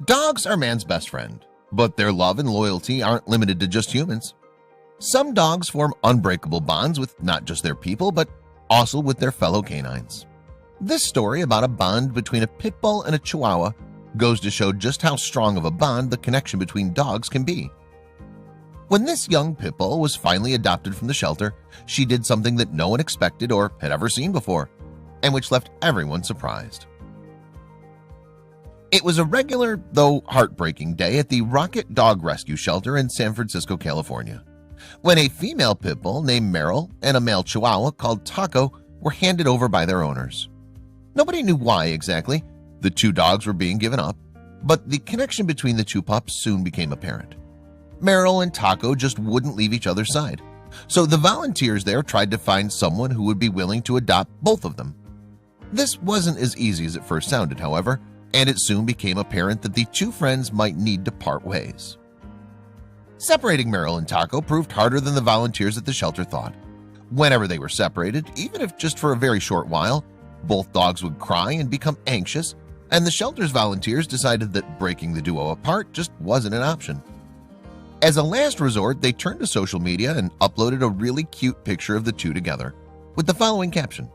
Dogs are man's best friend, but their love and loyalty aren't limited to just humans. Some dogs form unbreakable bonds with not just their people, but also with their fellow canines. This story about a bond between a pit bull and a chihuahua goes to show just how strong of a bond the connection between dogs can be. When this young pit bull was finally adopted from the shelter, she did something that no one expected or had ever seen before, and which left everyone surprised. It was a regular, though heartbreaking day at the Rocket Dog Rescue Shelter in San Francisco, California, when a female pit bull named Merrill and a male chihuahua called Taco were handed over by their owners. Nobody knew why exactly the two dogs were being given up, but the connection between the two pups soon became apparent. Merrill and Taco just wouldn't leave each other's side, so the volunteers there tried to find someone who would be willing to adopt both of them. This wasn't as easy as it first sounded, however, and it soon became apparent that the two friends might need to part ways. Separating Merrill and Taco proved harder than the volunteers at the shelter thought. Whenever they were separated, even if just for a very short while, both dogs would cry and become anxious, and the shelter's volunteers decided that breaking the duo apart just wasn't an option. As a last resort, they turned to social media and uploaded a really cute picture of the two together, with the following caption: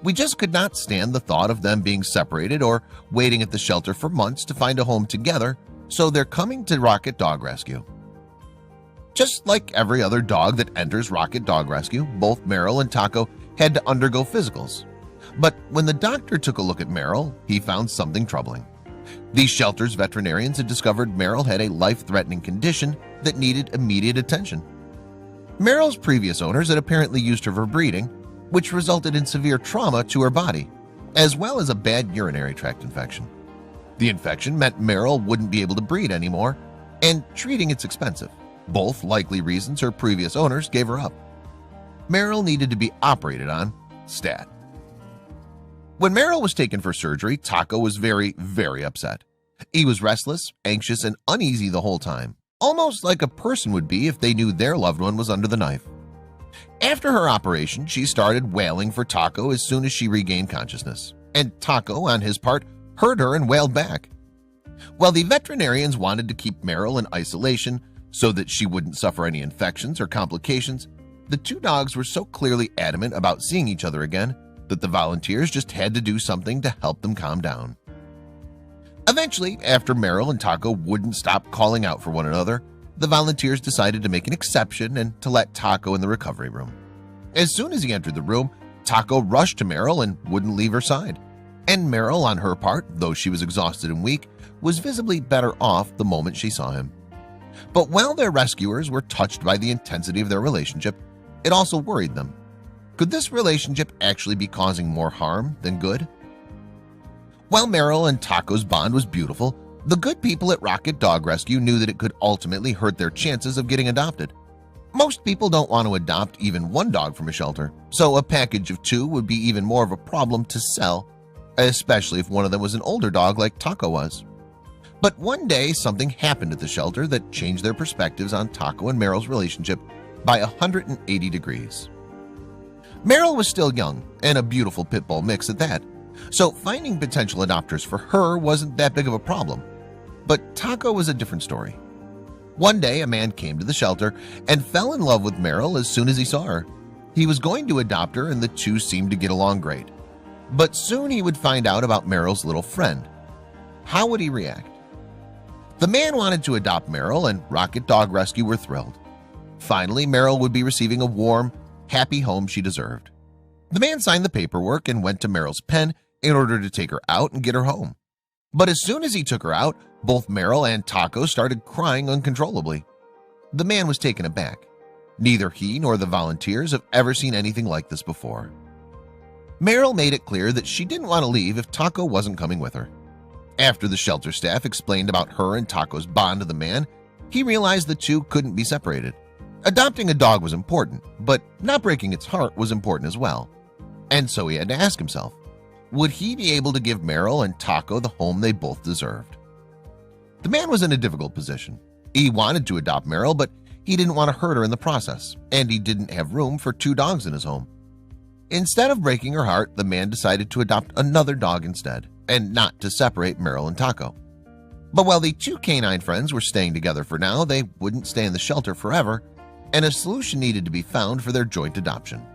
"We just could not stand the thought of them being separated or waiting at the shelter for months to find a home together, so they're coming to Rocket Dog Rescue." Just like every other dog that enters Rocket Dog Rescue, both Merrill and Taco had to undergo physicals. But when the doctor took a look at Merrill, he found something troubling. The shelter's veterinarians had discovered Merrill had a life-threatening condition that needed immediate attention. Merrill's previous owners had apparently used her for breeding, which resulted in severe trauma to her body, as well as a bad urinary tract infection. The infection meant Merrill wouldn't be able to breed anymore, and treating it's expensive, both likely reasons her previous owners gave her up. Merrill needed to be operated on stat. When Merrill was taken for surgery, Taco was very upset. He was restless, anxious, and uneasy the whole time, almost like a person would be if they knew their loved one was under the knife. After her operation, she started wailing for Taco as soon as she regained consciousness, and Taco, on his part, heard her and wailed back. While the veterinarians wanted to keep Merrill in isolation so that she wouldn't suffer any infections or complications, the two dogs were so clearly adamant about seeing each other again that the volunteers just had to do something to help them calm down. Eventually, after Merrill and Taco wouldn't stop calling out for one another, the volunteers decided to make an exception and to let Taco in the recovery room. As soon as he entered the room, Taco rushed to Merrill and wouldn't leave her side. And Merrill, on her part, though she was exhausted and weak, was visibly better off the moment she saw him. But while their rescuers were touched by the intensity of their relationship, it also worried them. Could this relationship actually be causing more harm than good? While Merrill and Taco's bond was beautiful, the good people at Rocket Dog Rescue knew that it could ultimately hurt their chances of getting adopted. Most people don't want to adopt even one dog from a shelter, so a package of two would be even more of a problem to sell, especially if one of them was an older dog like Taco was. But one day, something happened at the shelter that changed their perspectives on Taco and Merrill's relationship by 180 degrees. Merrill was still young and a beautiful pit bull mix at that, so finding potential adopters for her wasn't that big of a problem. But Taco was a different story. One day, a man came to the shelter and fell in love with Merrill as soon as he saw her. He was going to adopt her, and the two seemed to get along great. But soon he would find out about Merrill's little friend. How would he react? The man wanted to adopt Merrill, and Rocket Dog Rescue were thrilled. Finally, Merrill would be receiving a warm, happy home she deserved. The man signed the paperwork and went to Merrill's pen in order to take her out and get her home. But as soon as he took her out, both Merrill and Taco started crying uncontrollably. The man was taken aback. Neither he nor the volunteers have ever seen anything like this before. Merrill made it clear that she didn't want to leave if Taco wasn't coming with her. After the shelter staff explained about her and Taco's bond to the man, he realized the two couldn't be separated. Adopting a dog was important, but not breaking its heart was important as well. And so he had to ask himself, would he be able to give Merrill and Taco the home they both deserved? The man was in a difficult position. He wanted to adopt Merrill, but he didn't want to hurt her in the process, and he didn't have room for two dogs in his home. Instead of breaking her heart, the man decided to adopt another dog instead, and not to separate Merrill and Taco. But while the two canine friends were staying together for now, they wouldn't stay in the shelter forever, and a solution needed to be found for their joint adoption.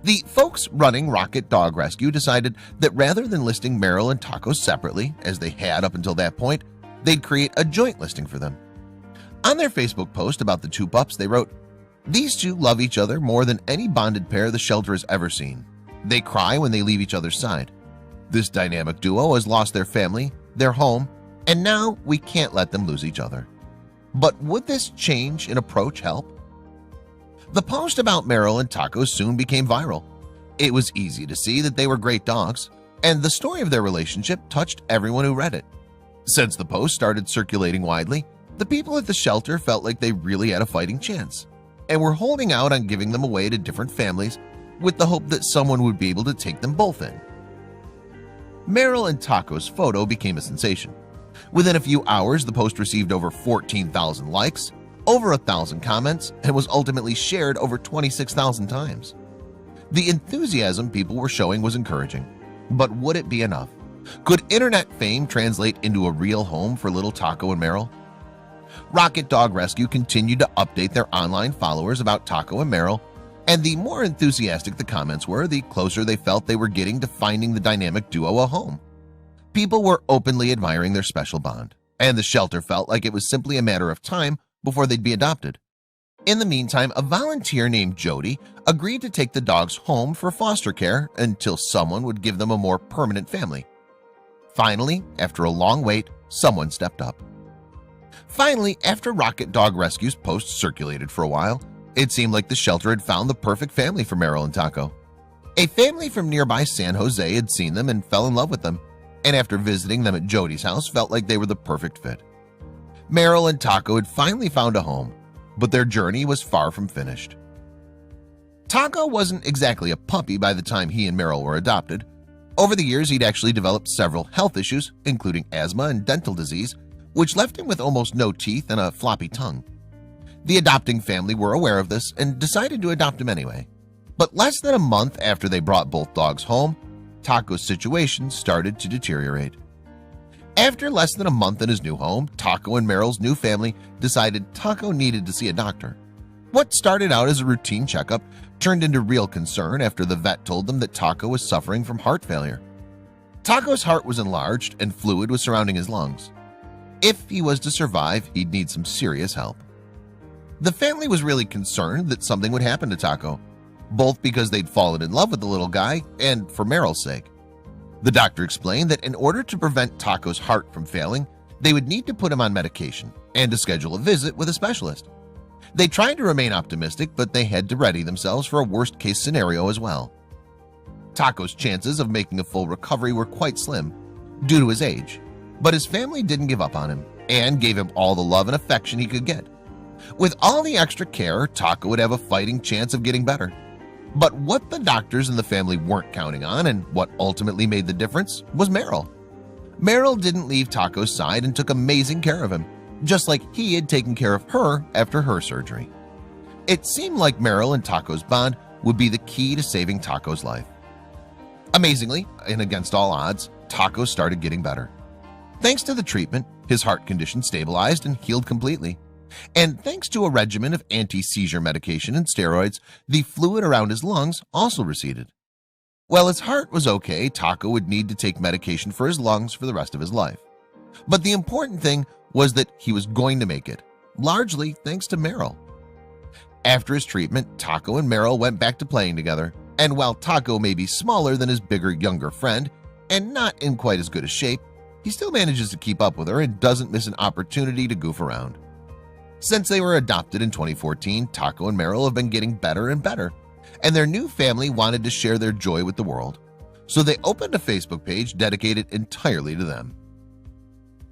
The folks running Rocket Dog Rescue decided that rather than listing Merrill and Taco separately, as they had up until that point, they'd create a joint listing for them. On their Facebook post about the two pups, they wrote, "These two love each other more than any bonded pair the shelter has ever seen. They cry when they leave each other's side. This dynamic duo has lost their family, their home, and now we can't let them lose each other." But would this change in approach help? The post about Merrill and Taco soon became viral. It was easy to see that they were great dogs, and the story of their relationship touched everyone who read it. Since the post started circulating widely, the people at the shelter felt like they really had a fighting chance, and were holding out on giving them away to different families with the hope that someone would be able to take them both in. Merrill and Taco's photo became a sensation. Within a few hours, the post received over 14,000 likes, over 1,000 comments, and was ultimately shared over 26,000 times. The enthusiasm people were showing was encouraging, but would it be enough? Could internet fame translate into a real home for little Taco and Merrill? Rocket Dog Rescue continued to update their online followers about Taco and Merrill, and the more enthusiastic the comments were, the closer they felt they were getting to finding the dynamic duo a home. People were openly admiring their special bond, and the shelter felt like it was simply a matter of time before they'd be adopted. In the meantime, a volunteer named Jody agreed to take the dogs home for foster care until someone would give them a more permanent family. Finally, after a long wait, someone stepped up. Finally, after Rocket Dog Rescue's post circulated for a while, it seemed like the shelter had found the perfect family for Merrill and Taco. A family from nearby San Jose had seen them and fell in love with them, and after visiting them at Jody's house, felt like they were the perfect fit. Merrill and Taco had finally found a home, but their journey was far from finished. Taco wasn't exactly a puppy by the time he and Merrill were adopted. Over the years, he'd actually developed several health issues, including asthma and dental disease, which left him with almost no teeth and a floppy tongue. The adopting family were aware of this and decided to adopt him anyway. But less than a month after they brought both dogs home, Taco's situation started to deteriorate. After less than a month in his new home, Taco and Merrill's new family decided Taco needed to see a doctor. What started out as a routine checkup turned into real concern after the vet told them that Taco was suffering from heart failure. Taco's heart was enlarged and fluid was surrounding his lungs. If he was to survive, he'd need some serious help. The family was really concerned that something would happen to Taco, both because they'd fallen in love with the little guy and for Merrill's sake. The doctor explained that in order to prevent Taco's heart from failing, they would need to put him on medication and to schedule a visit with a specialist. They tried to remain optimistic, but they had to ready themselves for a worst-case scenario as well. Taco's chances of making a full recovery were quite slim due to his age, but his family didn't give up on him and gave him all the love and affection he could get. With all the extra care, Taco would have a fighting chance of getting better. But what the doctors and the family weren't counting on, and what ultimately made the difference, was Merrill. Merrill didn't leave Taco's side and took amazing care of him, just like he had taken care of her after her surgery. It seemed like Merrill and Taco's bond would be the key to saving Taco's life. Amazingly, and against all odds, Taco started getting better. Thanks to the treatment, his heart condition stabilized and healed completely. And thanks to a regimen of anti-seizure medication and steroids, the fluid around his lungs also receded. While his heart was okay, Taco would need to take medication for his lungs for the rest of his life. But the important thing was that he was going to make it, largely thanks to Merrill. After his treatment, Taco and Merrill went back to playing together, and while Taco may be smaller than his bigger, younger friend and not in quite as good a shape, he still manages to keep up with her and doesn't miss an opportunity to goof around. Since they were adopted in 2014, Taco and Merrill have been getting better and better, and their new family wanted to share their joy with the world, so they opened a Facebook page dedicated entirely to them.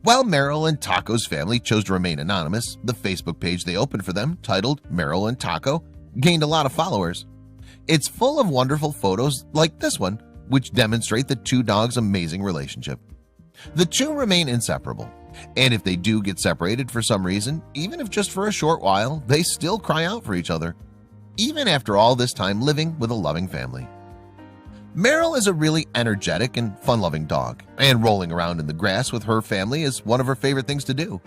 While Merrill and Taco's family chose to remain anonymous, the Facebook page they opened for them, titled Merrill and Taco, gained a lot of followers. It's full of wonderful photos like this one, which demonstrate the two dogs' amazing relationship. The two remain inseparable, and if they do get separated for some reason, even if just for a short while, they still cry out for each other, even after all this time living with a loving family. Merrill is a really energetic and fun-loving dog, and rolling around in the grass with her family is one of her favorite things to do.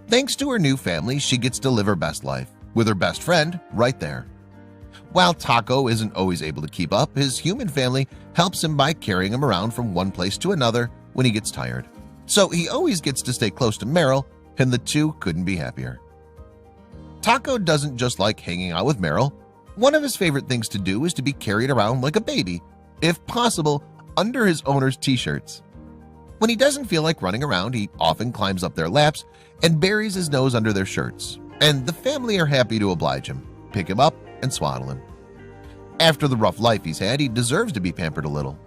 Thanks to her new family, she gets to live her best life, with her best friend right there. While Taco isn't always able to keep up, his human family helps him by carrying him around from one place to another when he gets tired. So he always gets to stay close to Merrill, and the two couldn't be happier. Taco doesn't just like hanging out with Merrill. One of his favorite things to do is to be carried around like a baby, if possible, under his owner's t-shirts. When he doesn't feel like running around, he often climbs up their laps and buries his nose under their shirts, and the family are happy to oblige him, pick him up, and swaddle him. After the rough life he's had, he deserves to be pampered a little.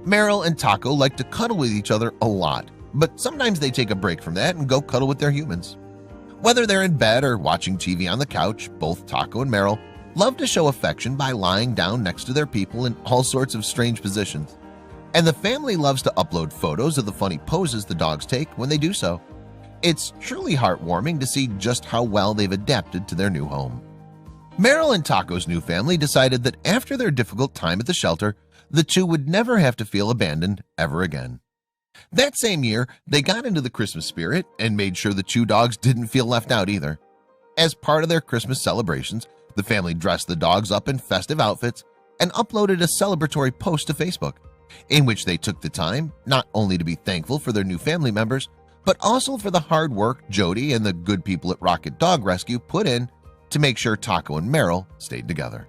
Merrill and Taco like to cuddle with each other a lot, but sometimes they take a break from that and go cuddle with their humans. Whether they're in bed or watching TV on the couch, both Taco and Merrill love to show affection by lying down next to their people in all sorts of strange positions. And the family loves to upload photos of the funny poses the dogs take when they do so. It's truly heartwarming to see just how well they've adapted to their new home. Merrill and Taco's new family decided that after their difficult time at the shelter, the two would never have to feel abandoned ever again. That same year, they got into the Christmas spirit and made sure the two dogs didn't feel left out either. As part of their Christmas celebrations, the family dressed the dogs up in festive outfits and uploaded a celebratory post to Facebook, in which they took the time not only to be thankful for their new family members, but also for the hard work Jody and the good people at Rocket Dog Rescue put in to make sure Taco and Merrill stayed together.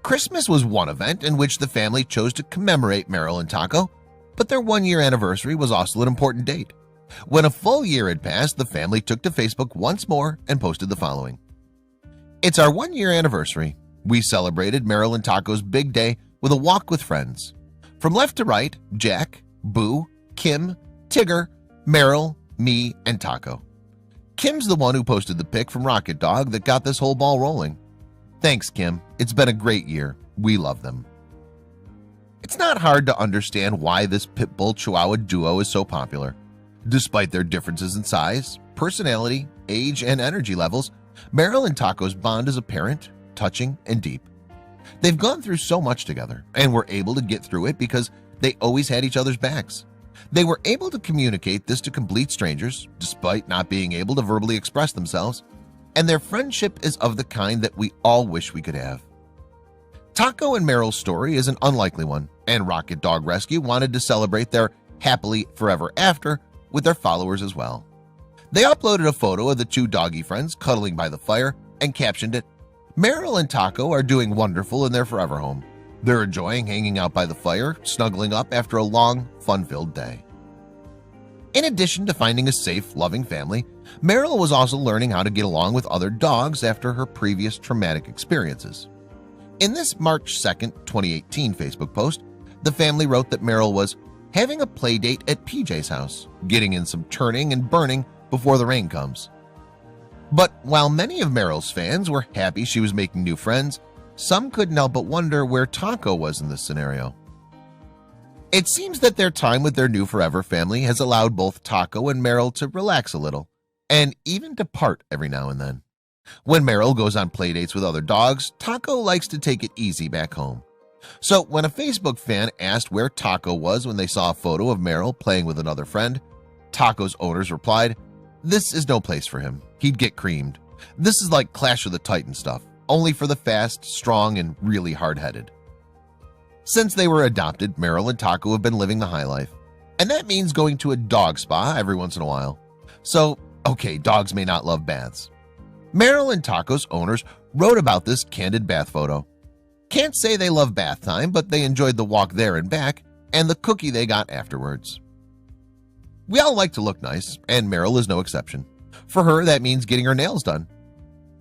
Christmas was one event in which the family chose to commemorate Merrill and Taco, but their one-year anniversary was also an important date. When a full year had passed, the family took to Facebook once more and posted the following. It's our one-year anniversary. We celebrated Merrill and Taco's big day with a walk with friends. From left to right, Jack, Boo, Kim, Tigger, Merrill, me, and Taco. Kim's the one who posted the pic from Rocket Dog that got this whole ball rolling. Thanks, Kim. It's been a great year. We love them. It's not hard to understand why this pit bull chihuahua duo is so popular. Despite their differences in size, personality, age, and energy levels, Merrill and Taco's bond is apparent, touching, and deep. They've gone through so much together and were able to get through it because they always had each other's backs. They were able to communicate this to complete strangers despite not being able to verbally express themselves, and their friendship is of the kind that we all wish we could have. Taco and Merrill's story is an unlikely one, and Rocket Dog Rescue wanted to celebrate their happily forever after with their followers as well. They uploaded a photo of the two doggy friends cuddling by the fire and captioned it, "Merrill and Taco are doing wonderful in their forever home. They're enjoying hanging out by the fire, snuggling up after a long, fun-filled day." In addition to finding a safe, loving family, Merrill was also learning how to get along with other dogs after her previous traumatic experiences. In this March 2nd, 2018 Facebook post, the family wrote that Merrill was having a play date at PJ's house, getting in some turning and burning before the rain comes. But while many of Merrill's fans were happy she was making new friends, some couldn't help but wonder where Taco was in this scenario. It seems that their time with their new forever family has allowed both Taco and Merrill to relax a little, and even to part every now and then. When Merrill goes on playdates with other dogs, Taco likes to take it easy back home. So when a Facebook fan asked where Taco was when they saw a photo of Merrill playing with another friend, Taco's owners replied, "This is no place for him. He'd get creamed. This is like Clash of the Titans stuff, only for the fast, strong, and really hard-headed." Since they were adopted, Merrill and Taco have been living the high life, and that means going to a dog spa every once in a while. So, okay, dogs may not love baths. Merrill and Taco's owners wrote about this candid bath photo. Can't say they love bath time, but they enjoyed the walk there and back and the cookie they got afterwards. We all like to look nice, and Merrill is no exception. For her, that means getting her nails done.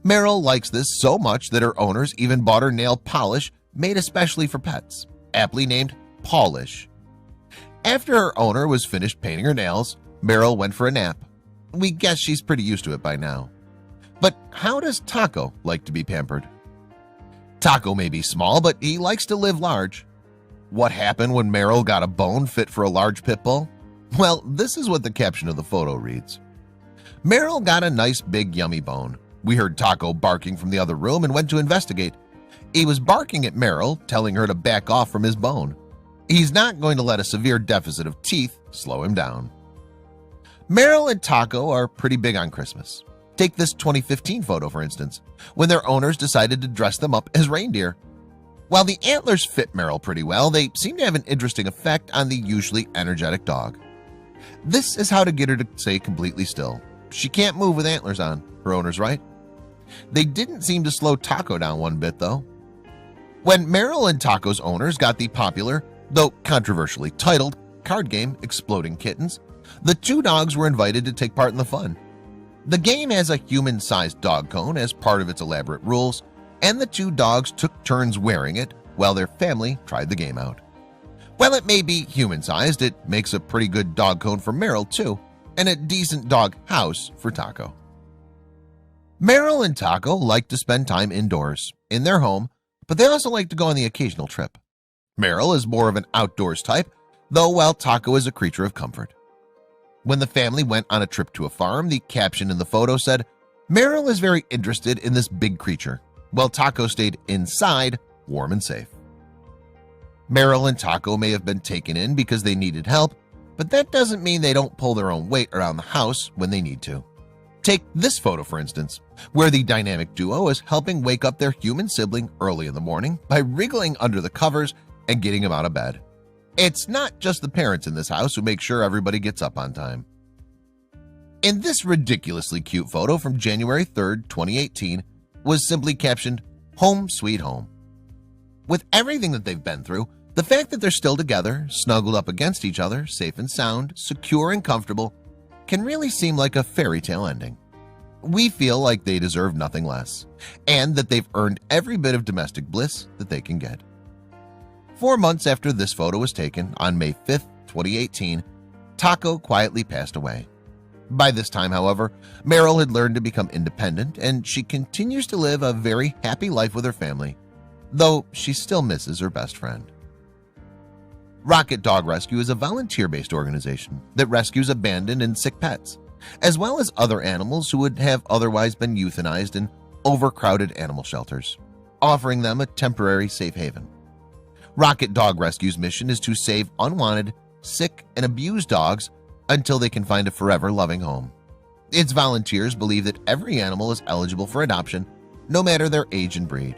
Merrill likes this so much that her owners even bought her nail polish made especially for pets, aptly named Polish. After her owner was finished painting her nails, Merrill went for a nap. We guess she's pretty used to it by now. But how does Taco like to be pampered? Taco may be small, but he likes to live large. What happened when Merrill got a bone fit for a large pit bull? Well, this is what the caption of the photo reads. Merrill got a nice big yummy bone. We heard Taco barking from the other room and went to investigate. He was barking at Merrill, telling her to back off from his bone. He's not going to let a severe deficit of teeth slow him down. Merrill and Taco are pretty big on Christmas. Take this 2015 photo, for instance, when their owners decided to dress them up as reindeer. While the antlers fit Merrill pretty well, they seem to have an interesting effect on the usually energetic dog. This is how to get her to stay completely still. She can't move with antlers on, her owners right. They didn't seem to slow Taco down one bit, though. When Merrill and Taco's owners got the popular, though controversially titled, card game Exploding Kittens, the two dogs were invited to take part in the fun. The game has a human-sized dog cone as part of its elaborate rules, and the two dogs took turns wearing it while their family tried the game out. While it may be human-sized, it makes a pretty good dog cone for Merrill too, and a decent dog house for Taco. Merrill and Taco like to spend time indoors, in their home, but they also like to go on the occasional trip. Merrill is more of an outdoors type, though while Taco is a creature of comfort. When the family went on a trip to a farm, the caption in the photo said, "Merrill is very interested in this big creature, while Taco stayed inside, warm and safe." Merrill and Taco may have been taken in because they needed help, but that doesn't mean they don't pull their own weight around the house when they need to. Take this photo, for instance, where the dynamic duo is helping wake up their human sibling early in the morning by wriggling under the covers and getting him out of bed. It's not just the parents in this house who make sure everybody gets up on time. In this ridiculously cute photo from January 3rd, 2018, was simply captioned, "Home Sweet Home." With everything that they've been through, the fact that they're still together, snuggled up against each other, safe and sound, secure and comfortable, can really seem like a fairy tale ending. We feel like they deserve nothing less, and that they've earned every bit of domestic bliss that they can get. 4 months after this photo was taken, on May 5th, 2018, Taco quietly passed away. By this time, however, Merrill had learned to become independent, and she continues to live a very happy life with her family, though she still misses her best friend. Rocket Dog Rescue is a volunteer-based organization that rescues abandoned and sick pets, as well as other animals who would have otherwise been euthanized in overcrowded animal shelters, offering them a temporary safe haven. Rocket Dog Rescue's mission is to save unwanted, sick, and abused dogs until they can find a forever loving home. Its volunteers believe that every animal is eligible for adoption, no matter their age and breed.